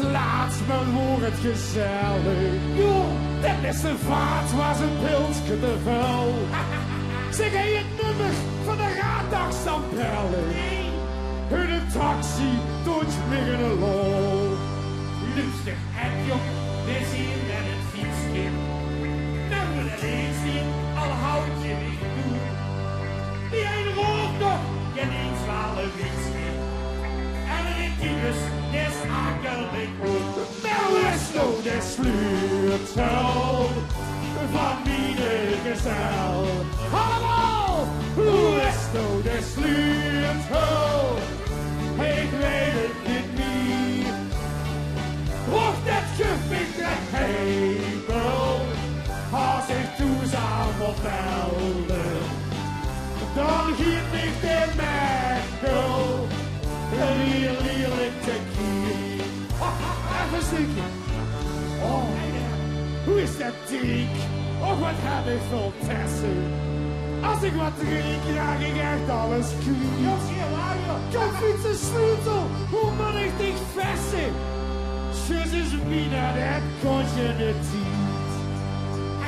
laat, maar wordt het gezellig. Joh, de beste vaart was een pilsje te vuil. Zeg hij het nummer van de raaddagstamperlen? Nee. Hun taxi doet meer een lol. Lustig en jong, we zien met het fietsje. Nou wil het eens zien, al houd je niet toe. Die een rookt nog, geen een zwale witsje. En Ritinus is akelig goed. Nou is nou de sleutel van ieder gezel. Allemaal, hoe is nou de sleutel? Ik weet het niet meer. Wordt het gewicht het hemel, als ik toe zou vertellen, dan giet ik de mekkel, hier lelijk te kier. Even een stukje. Oh, hoe is dat dik? Och, wat heb ik veel tessen. Als ik wat drink, raak ik echt alles kwijt. Kom fietsen, sleutel, hoe moet ik dich vesten? Tjus is mina, dat kon je niet zien.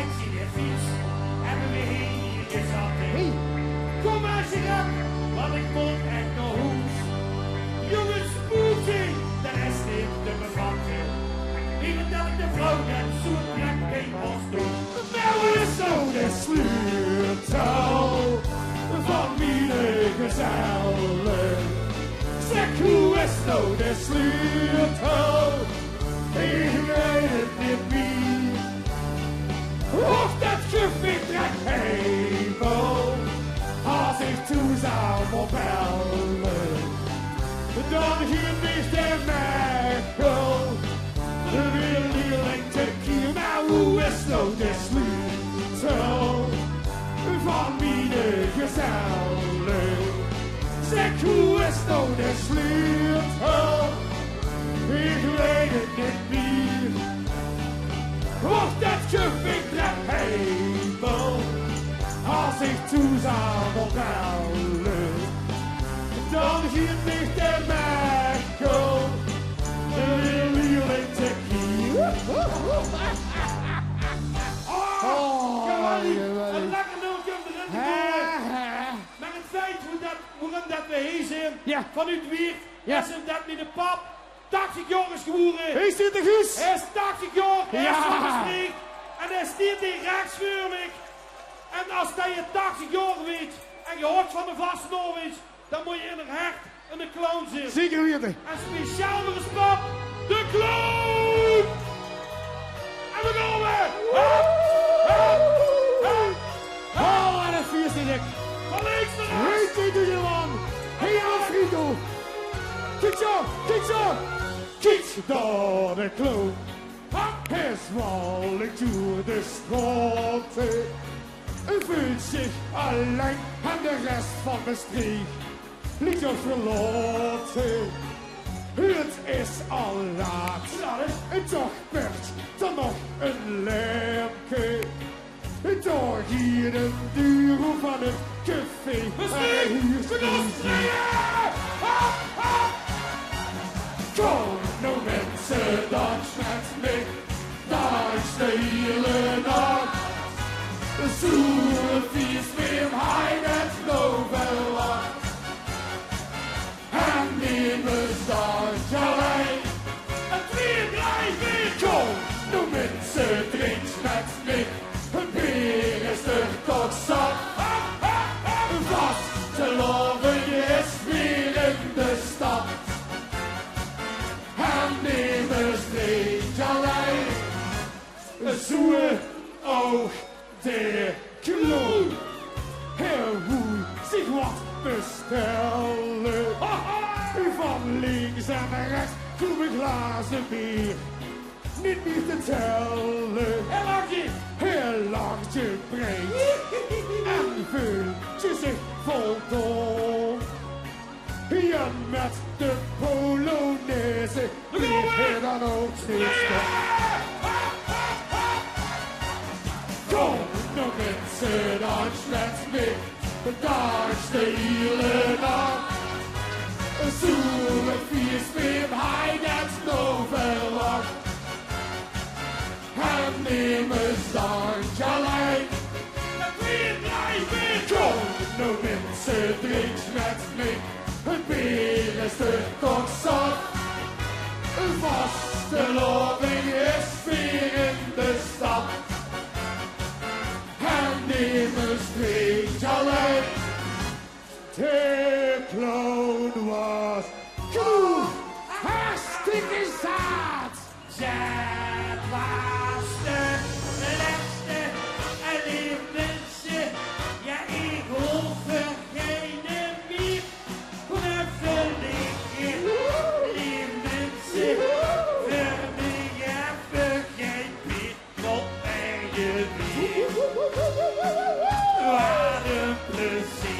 Ik zie de fiets, hebben we hier gezet. Hey. Kom maar op, want ik moet echt naar huis. Jongens, spoedje, de rest niet te bevatten. Liever dat ik de vrouw net zo'n plek geen bos doe. Nou is zo de sleutel van ieder gezellig. Zeg, hoe is nou de sleutel? Ik weet het niet meer. Of dat gewicht trekt hemel, als ik toe zou bellen, dan hier niet de mekkel, de wieling te kier. Nou, hoe is nou de sleutel van ieder gezellig? Zeg, hoe is nou de sleutel? Ik weet het niet meer. Of dat gewicht trekt hemel, als ik toe zou bellen, dan hier ligt de mekkel, de wieling te kier. Oh, een lekker nummertje om erin te gooien. Maar het feit waarom dat we hier zijn, Ja. vanuit Wiert, Ja. is hem dat met de pap 80 jaar is geworden. Is dit de Guus? Hij is 80 jaar, hij Ja. is van de streek en hij stiert in rechtsvuurlijk. En als je 80 jaar weet en je hoort van de vaste Norwich, dan moet je in een hart en een clown zitten. Zeker weten. En speciaal voor een pap, de clown! En we gaan weer! Oh, wat een vierstuk. Van links naar rechts! Weet je doe je man? Heel Frido. Kijk zo, kijk zo. Kijk daar de clown. Hij zwalkt door de straten. En voelt zich alleen en de rest van de streek ligt op verlaten. Het is al laat. En toch werd er nog een lampje. Door hier een duur van het café. We gaan springen! Kom nou mensen, dans met me. Dans de hele nacht. Zo'n feest met hij met Nobel lacht. En neem eens dans alleen. En 2, 3, 4! Kom nou mensen, drink met me. Een bier is er tot zat. Vast te loven is weer in de stad. En neem eens drink alleen. Zoe oog de kloon. Hij moet zich wat bestellen. Van links en rechts komen glazen bier. Niet meer te tellen. Heel lang te breed. En voelt je zich voldaan. Ja, met de Polonaise blijft hij dan ook steeds staan. Kom nou mensen, dans met me. Dans de hele nacht. Zo'n feest met hij dat nou verwacht. En neem eens dankje alleen. Kom, nou mensen, drink met me. Het bier is er toch zat. Een vasteloving is weer in de stad. En neem eens drink alleen. De clown was koe, hartstikke zaad. Dat was de laatste liefde. Ja, ik hoef er geen meer. Maar verlegen, liefde. Verlegen, vergeet niet wat eigen weer. Wat een plezier.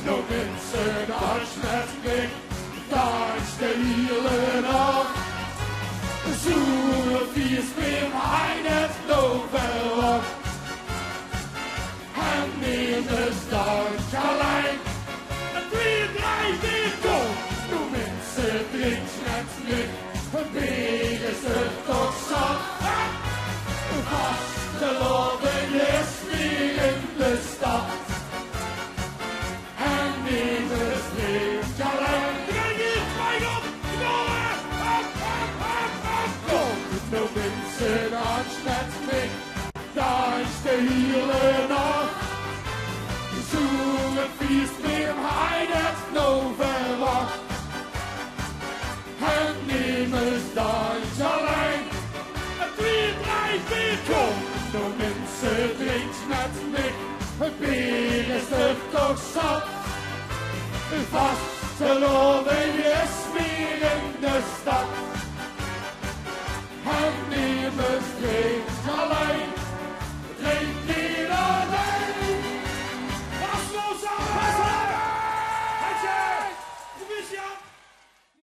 Nou mensen, dans met me, dans de hielen af. Zo'n feest met hij net nou verwacht. En neem eens dansje alleen. Kom, nou mensen, drink met me, het bier is er toch zat. Vasteloving is weer in de stad. Nou mensen, dans met me, dans de hielen af. Zo'n feest met hij dat nou verwacht. En neem eens dans alleen. Kom, nou mensen, drink met me, het bier is er toch zat. Vasteloving is weer in de stad. En neem eens drink alleen.